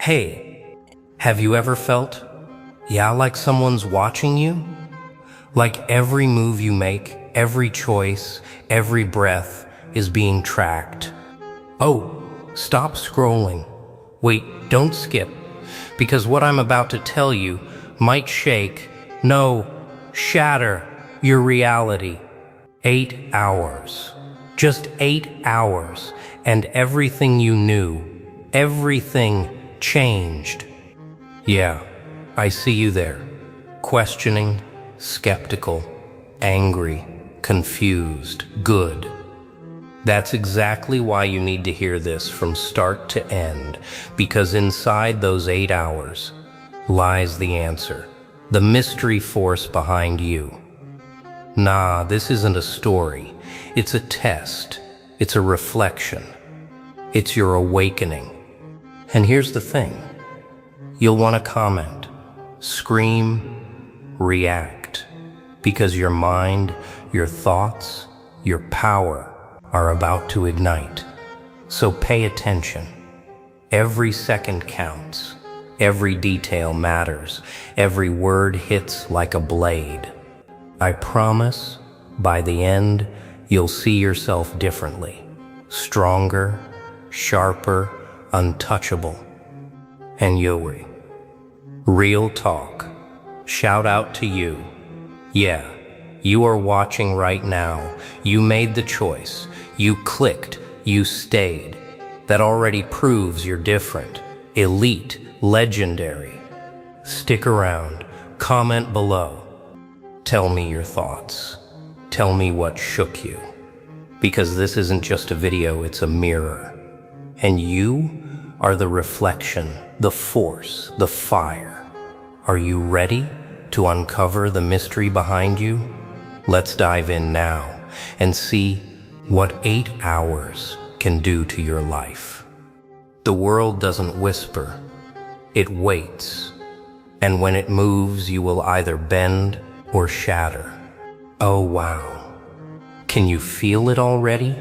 Hey, have you ever felt, like someone's watching you? Like every move you make, every choice, every breath is being tracked. Oh, stop scrolling. Wait, don't skip, because what I'm about to tell you might shake, no, shatter your reality. 8 hours. Just 8 hours, and everything you knew, everything changed. Yeah, I see you there, questioning, skeptical, angry, confused, good. That's exactly why you need to hear this from start to end, because inside those 8 hours lies the answer, the mystery force behind you. Nah, this isn't a story. It's a test. It's a reflection. It's your awakening. And here's the thing. You'll want to comment, scream, react, because your mind, your thoughts, your power are about to ignite. So pay attention. Every second counts. Every detail matters. Every word hits like a blade. I promise, by the end, you'll see yourself differently. Stronger, sharper, untouchable. And Yuri, real talk. Shout out to you. Yeah, you are watching right now. You made the choice. You clicked. You stayed. That already proves you're different, elite, legendary. Stick around. Comment below. Tell me your thoughts. Tell me what shook you. Because this isn't just a video, it's a mirror. And you are the reflection, the force, the fire. Are you ready to uncover the mystery behind you? Let's dive in now and see what 8 hours can do to your life. The world doesn't whisper, it waits. And when it moves, you will either bend or shatter. Oh wow. Can you feel it already?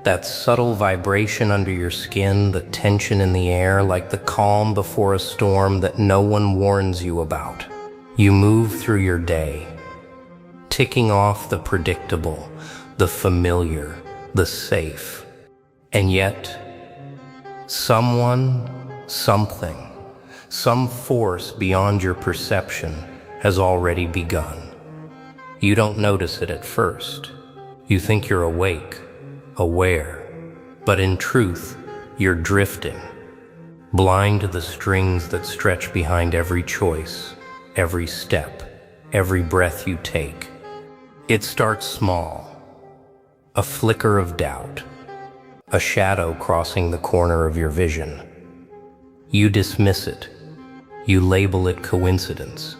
That subtle vibration under your skin, the tension in the air, like the calm before a storm that no one warns you about. You move through your day, ticking off the predictable, the familiar, the safe. And yet, someone, something, some force beyond your perception has already begun. You don't notice it at first. You think you're awake, aware, but in truth, you're drifting, blind to the strings that stretch behind every choice, every step, every breath you take. It starts small, a flicker of doubt, a shadow crossing the corner of your vision. You dismiss it, you label it coincidence.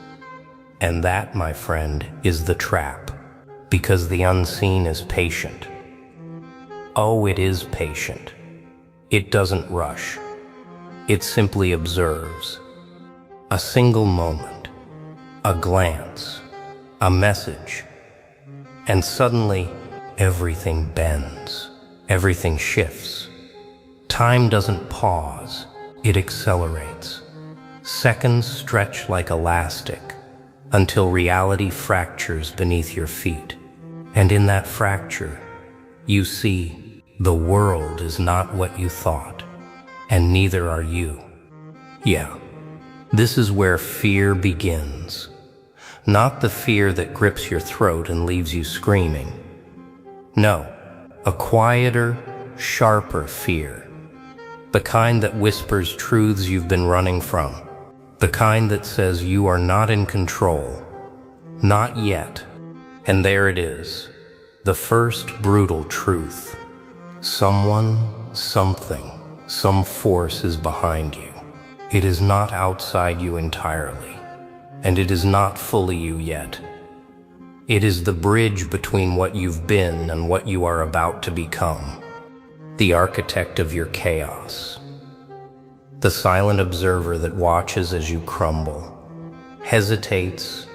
And that, my friend, is the trap, because the unseen is patient. Oh, it is patient. It doesn't rush. It simply observes. A single moment, a glance, a message, and suddenly everything bends, everything shifts. Time doesn't pause, it accelerates. Seconds stretch like elastic, until reality fractures beneath your feet. And in that fracture, you see the world is not what you thought, and neither are you. Yeah, this is where fear begins. Not the fear that grips your throat and leaves you screaming. No, a quieter, sharper fear. The kind that whispers truths you've been running from. The kind that says you are not in control. Not yet. And there it is. The first brutal truth. Someone, something, some force is behind you. It is not outside you entirely. And it is not fully you yet. It is the bridge between what you've been and what you are about to become. The architect of your chaos. The silent observer that watches as you crumble, hesitates,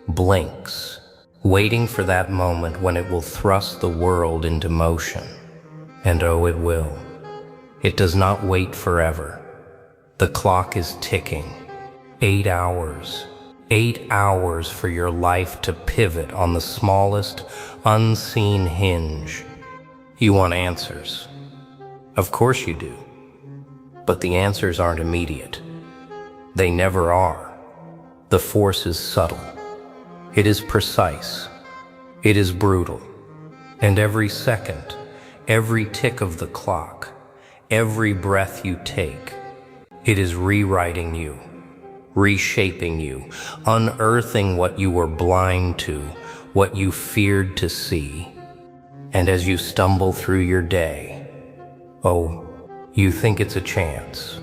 blinks, waiting for that moment when it will thrust the world into motion. And oh, it will. It does not wait forever. The clock is ticking. 8 hours. 8 hours for your life to pivot on the smallest, unseen hinge. You want answers. Of course you do. But the answers aren't immediate. They never are. The force is subtle. It is precise. It is brutal. And every second, every tick of the clock, every breath you take, it is rewriting you, reshaping you, unearthing what you were blind to, what you feared to see. And as you stumble through your day, oh, you think it's a chance.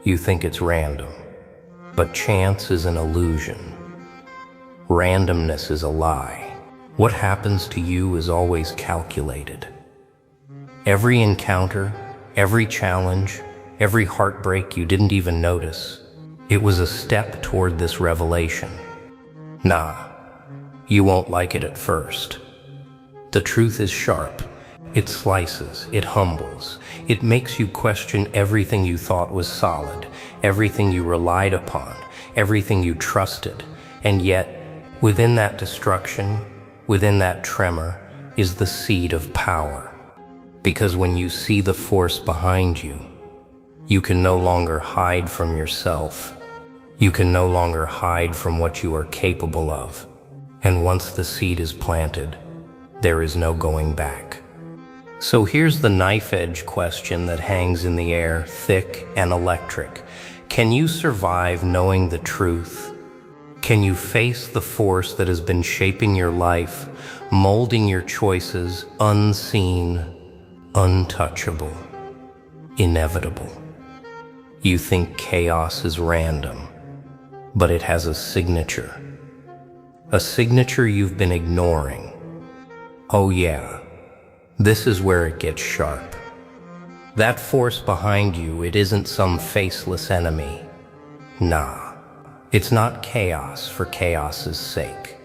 You think it's random. But chance is an illusion. Randomness is a lie. What happens to you is always calculated. Every encounter, every challenge, every heartbreak you didn't even notice, it was a step toward this revelation. Nah, you won't like it at first. The truth is sharp. It slices, it humbles, it makes you question everything you thought was solid, everything you relied upon, everything you trusted. And yet, within that destruction, within that tremor, is the seed of power. Because when you see the force behind you, you can no longer hide from yourself. You can no longer hide from what you are capable of. And once the seed is planted, there is no going back. So here's the knife-edge question that hangs in the air, thick and electric. Can you survive knowing the truth? Can you face the force that has been shaping your life, molding your choices, unseen, untouchable, inevitable? You think chaos is random, but it has a signature you've been ignoring. Oh yeah, this is where it gets sharp. That force behind you, it isn't some faceless enemy. Nah, it's not chaos for chaos's sake.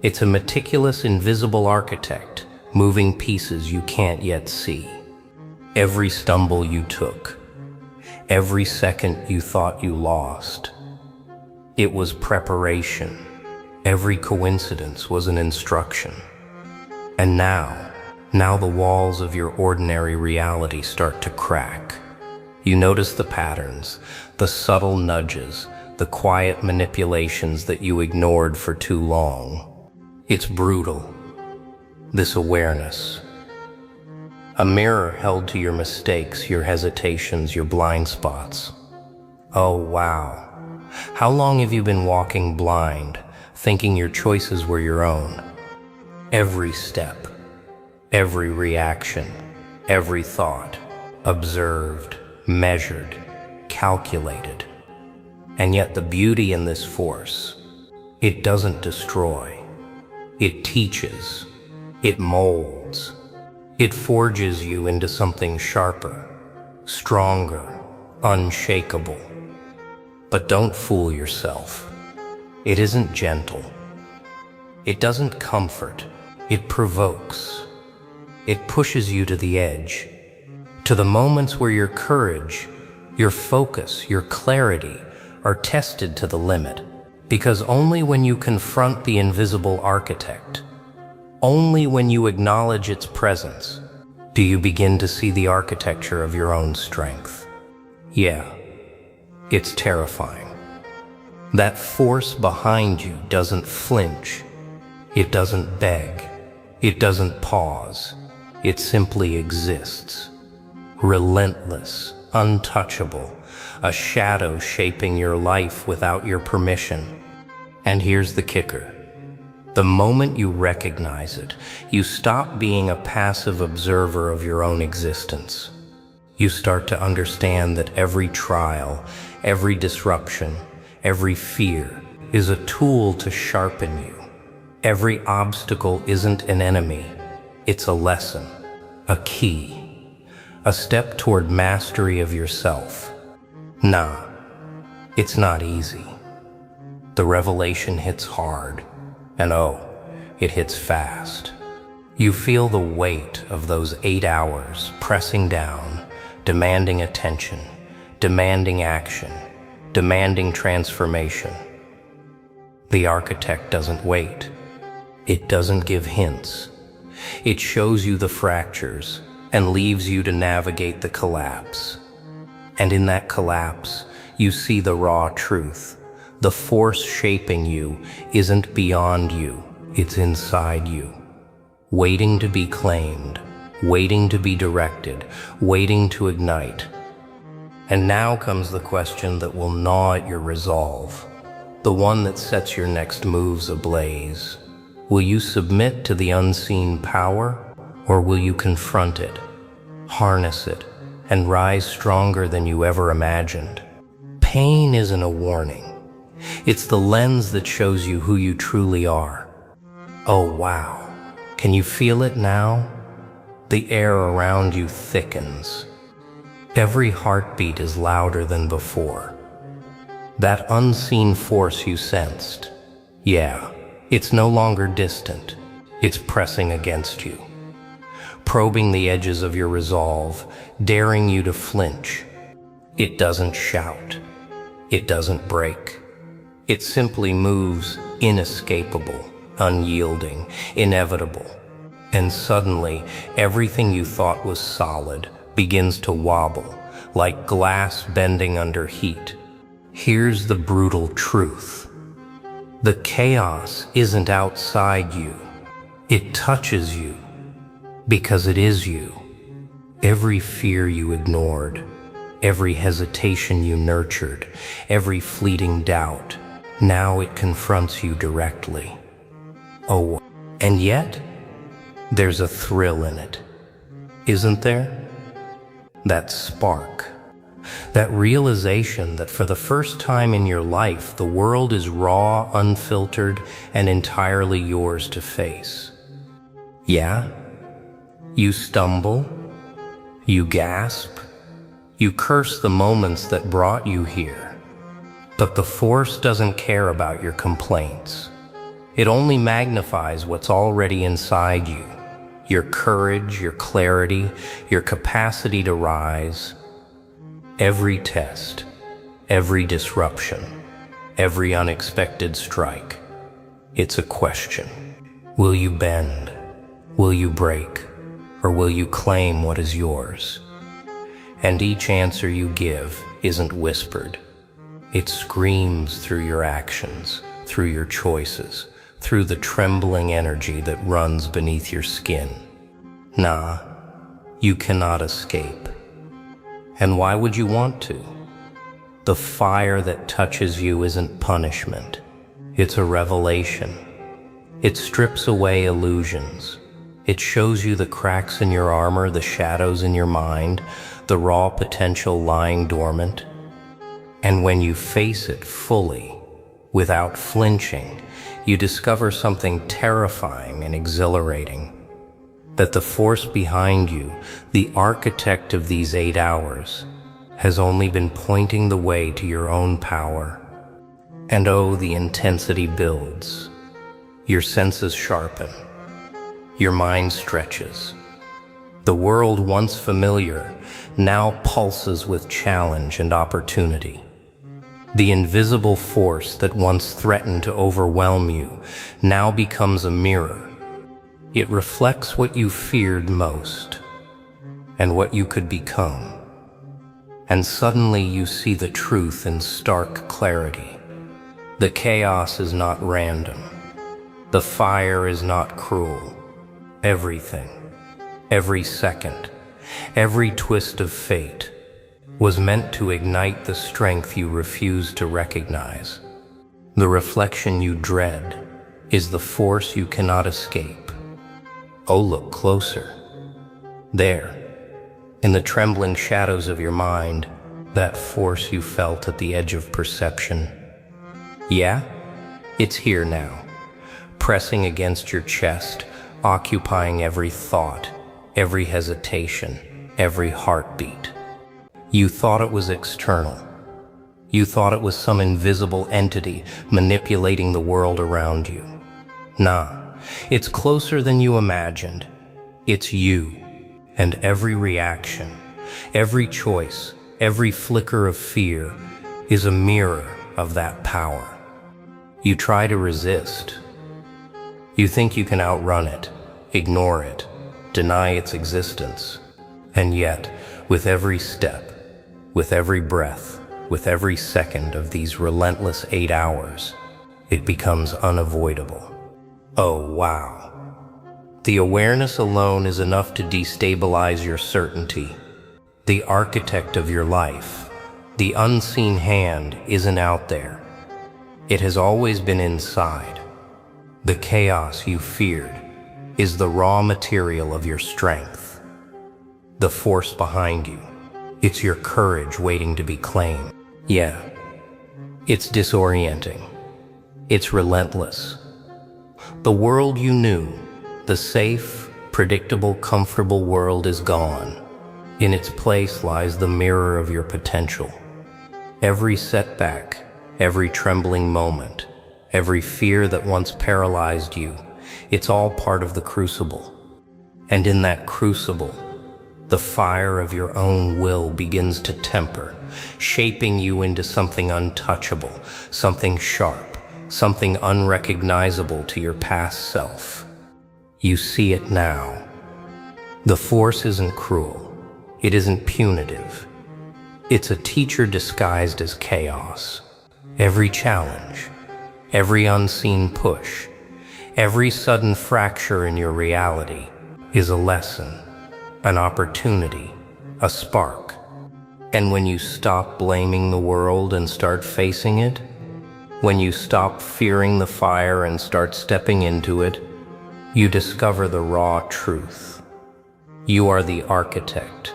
It's a meticulous, invisible architect, moving pieces you can't yet see. Every stumble you took, every second you thought you lost, it was preparation. Every coincidence was an instruction. And now the walls of your ordinary reality start to crack. You notice the patterns, the subtle nudges, the quiet manipulations that you ignored for too long. It's brutal, this awareness. A mirror held to your mistakes, your hesitations, your blind spots. Oh wow, how long have you been walking blind, thinking your choices were your own? Every step, every reaction, every thought, observed, measured, calculated. And yet the beauty in this force, it doesn't destroy. It teaches, it molds, it forges you into something sharper, stronger, unshakable. But don't fool yourself. It isn't gentle. It doesn't comfort. It provokes. It pushes you to the edge, to the moments where your courage, your focus, your clarity are tested to the limit. Because only when you confront the invisible architect, only when you acknowledge its presence, do you begin to see the architecture of your own strength. Yeah, it's terrifying. That force behind you doesn't flinch. It doesn't beg. It doesn't pause. It simply exists. Relentless, untouchable, a shadow shaping your life without your permission. And here's the kicker. The moment you recognize it, you stop being a passive observer of your own existence. You start to understand that every trial, every disruption, every fear is a tool to sharpen you. Every obstacle isn't an enemy. It's a lesson, a key, a step toward mastery of yourself. Nah, it's not easy. The revelation hits hard, and oh, it hits fast. You feel the weight of those 8 hours pressing down, demanding attention, demanding action, demanding transformation. The architect doesn't wait. It doesn't give hints. It shows you the fractures and leaves you to navigate the collapse. And in that collapse, you see the raw truth. The force shaping you isn't beyond you, it's inside you, waiting to be claimed, waiting to be directed, waiting to ignite. And now comes the question that will gnaw at your resolve, the one that sets your next moves ablaze. Will you submit to the unseen power, or will you confront it, harness it, and rise stronger than you ever imagined? Pain isn't a warning. It's the lens that shows you who you truly are. Oh wow, can you feel it now? The air around you thickens. Every heartbeat is louder than before. That unseen force you sensed, yeah, it's no longer distant. It's pressing against you, probing the edges of your resolve, daring you to flinch. It doesn't shout. It doesn't break. It simply moves, inescapable, unyielding, inevitable. And suddenly, everything you thought was solid begins to wobble, like glass bending under heat. Here's the brutal truth. The chaos isn't outside you. It touches you, because it is you. Every fear you ignored, every hesitation you nurtured, every fleeting doubt, now it confronts you directly. Oh, and yet, there's a thrill in it, isn't there? That spark, that realization that for the first time in your life, the world is raw, unfiltered, and entirely yours to face. Yeah? You stumble, you gasp, you curse the moments that brought you here. But the force doesn't care about your complaints. It only magnifies what's already inside you. Your courage, your clarity, your capacity to rise. Every test, every disruption, every unexpected strike. It's a question. Will you bend? Will you break? Or will you claim what is yours? And each answer you give isn't whispered. It screams through your actions, through your choices, through the trembling energy that runs beneath your skin. Nah, you cannot escape. And why would you want to? The fire that touches you isn't punishment. It's a revelation. It strips away illusions. It shows you the cracks in your armor, the shadows in your mind, the raw potential lying dormant. And when you face it fully, without flinching, you discover something terrifying and exhilarating. That the force behind you, the architect of these 8 hours, has only been pointing the way to your own power. And oh, the intensity builds. Your senses sharpen. Your mind stretches. The world once familiar now pulses with challenge and opportunity. The invisible force that once threatened to overwhelm you now becomes a mirror. It reflects what you feared most and what you could become. And suddenly you see the truth in stark clarity. The chaos is not random. The fire is not cruel. Everything, every second, every twist of fate was meant to ignite the strength you refuse to recognize. The reflection you dread is the force you cannot escape. Oh, look closer. There, in the trembling shadows of your mind, that force you felt at the edge of perception. Yeah, it's here now, pressing against your chest, occupying every thought, every hesitation, every heartbeat. You thought it was external. You thought it was some invisible entity manipulating the world around you. Nah, it's closer than you imagined. It's you, and every reaction, every choice, every flicker of fear is a mirror of that power. You try to resist. You think you can outrun it, ignore it, deny its existence. And yet, with every step, with every breath, with every second of these relentless 8 hours, it becomes unavoidable. Oh, wow. The awareness alone is enough to destabilize your certainty. The architect of your life, the unseen hand, isn't out there. It has always been inside. The chaos you feared is the raw material of your strength. The force behind you, it's your courage waiting to be claimed. Yeah, it's disorienting. It's relentless. The world you knew, the safe, predictable, comfortable world is gone. In its place lies the mirror of your potential. Every setback, every trembling moment, every fear that once paralyzed you, it's all part of the crucible. And in that crucible, the fire of your own will begins to temper, shaping you into something untouchable, something sharp, something unrecognizable to your past self. You see it now. The force isn't cruel. It isn't punitive. It's a teacher disguised as chaos. Every challenge, every unseen push, every sudden fracture in your reality is a lesson, an opportunity, a spark. And when you stop blaming the world and start facing it, when you stop fearing the fire and start stepping into it, you discover the raw truth. You are the architect,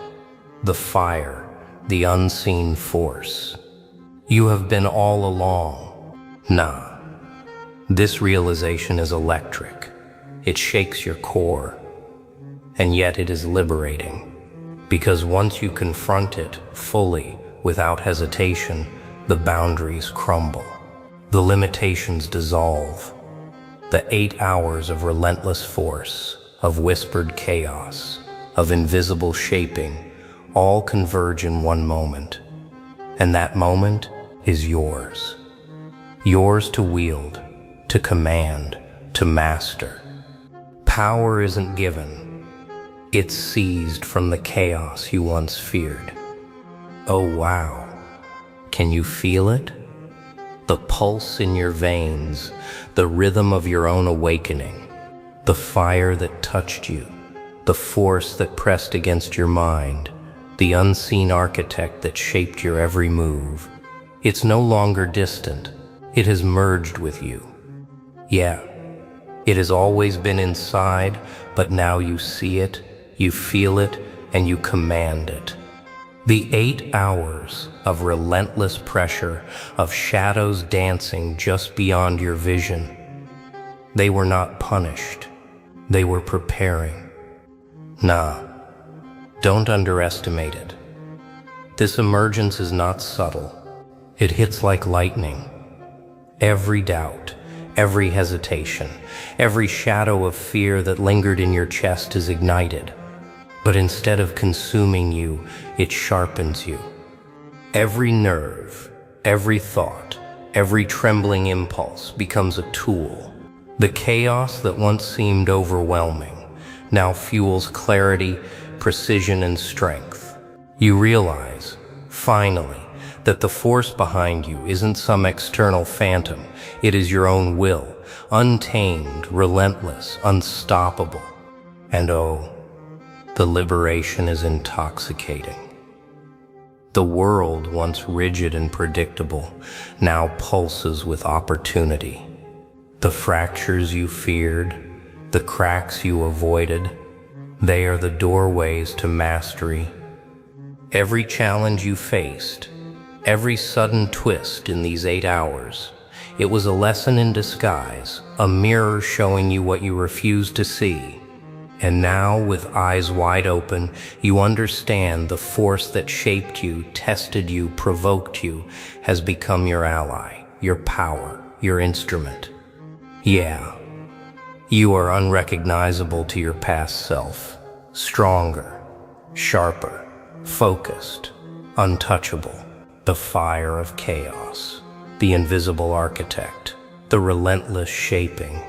the fire, the unseen force. You have been all along. Nah, this realization is electric. It shakes your core. And yet it is liberating. Because once you confront it fully, without hesitation, the boundaries crumble. The limitations dissolve. The 8 hours of relentless force, of whispered chaos, of invisible shaping, all converge in one moment. And that moment is yours. Yours to wield, to command, to master. Power isn't given. It's seized from the chaos you once feared. Oh wow. Can you feel it? The pulse in your veins, the rhythm of your own awakening, the fire that touched you, the force that pressed against your mind, the unseen architect that shaped your every move. It's no longer distant. It has merged with you. Yeah, it has always been inside, but now you see it, you feel it, and you command it. The 8 hours of relentless pressure, of shadows dancing just beyond your vision. They were not punished. They were preparing. Nah, don't underestimate it. This emergence is not subtle. It hits like lightning. Every doubt, every hesitation, every shadow of fear that lingered in your chest is ignited. But instead of consuming you, it sharpens you. Every nerve, every thought, every trembling impulse becomes a tool. The chaos that once seemed overwhelming now fuels clarity, precision, and strength. You realize, finally, that the force behind you isn't some external phantom. It is your own will, untamed, relentless, unstoppable. And oh, the liberation is intoxicating. The world, once rigid and predictable, now pulses with opportunity. The fractures you feared, the cracks you avoided, they are the doorways to mastery. Every challenge you faced, every sudden twist in these 8 hours, it was a lesson in disguise, a mirror showing you what you refused to see. And now, with eyes wide open, you understand the force that shaped you, tested you, provoked you, has become your ally, your power, your instrument. Yeah, you are unrecognizable to your past self, stronger, sharper, focused, untouchable, the fire of chaos, the invisible architect, the relentless shaping.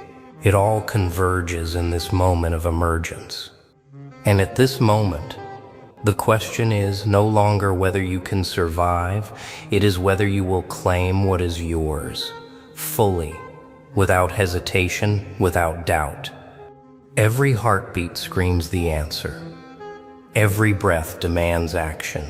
It all converges in this moment of emergence. And at this moment, the question is no longer whether you can survive, it is whether you will claim what is yours, fully, without hesitation, without doubt. Every heartbeat screams the answer. Every breath demands action.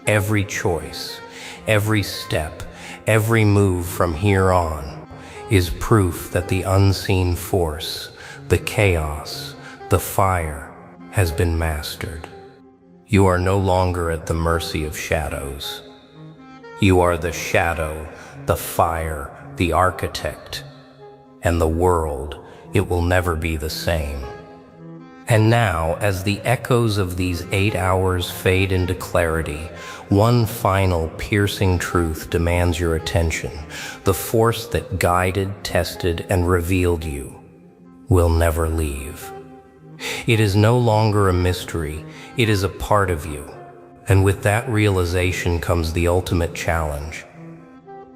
Every choice, every step, every move from here on is proof that the unseen force, the chaos, the fire has been mastered. You are no longer at the mercy of shadows. You are the shadow, the fire, the architect, and the world, it will never be the same. And now, as the echoes of these 8 hours fade into clarity, one final piercing truth demands your attention. The force that guided, tested, and revealed you will never leave. It is no longer a mystery, it is a part of you. And with that realization comes the ultimate challenge.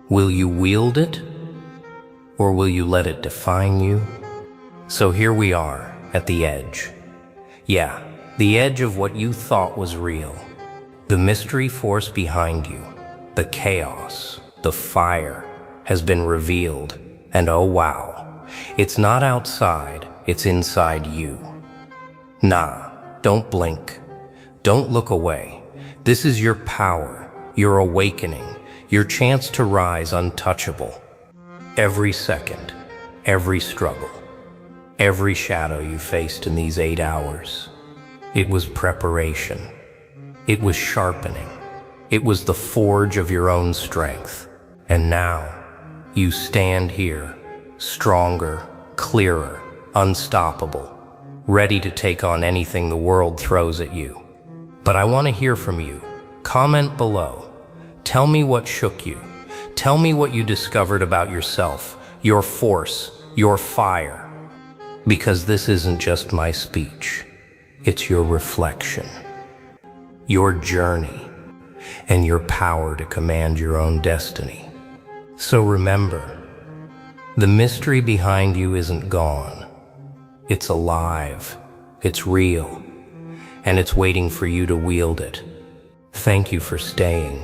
Will you wield it, or will you let it define you? So here we are, at the edge. Yeah, the edge of what you thought was real. The mystery force behind you, the chaos, the fire, has been revealed. And oh wow, it's not outside, it's inside you. Nah, don't blink. Don't look away. This is your power, your awakening, your chance to rise untouchable. Every second, every struggle, every shadow you faced in these 8 hours, it was preparation. It was sharpening. It was the forge of your own strength. And now, you stand here, stronger, clearer, unstoppable, ready to take on anything the world throws at you. But I want to hear from you. Comment below. Tell me what shook you. Tell me what you discovered about yourself, your force, your fire. Because this isn't just my speech. It's your reflection, your journey, and your power to command your own destiny. So remember, the mystery behind you isn't gone. It's alive, it's real, and it's waiting for you to wield it. Thank you for staying,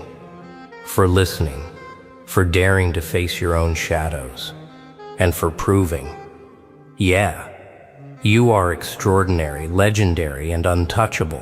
for listening, for daring to face your own shadows, and for proving, yeah, you are extraordinary, legendary, and untouchable.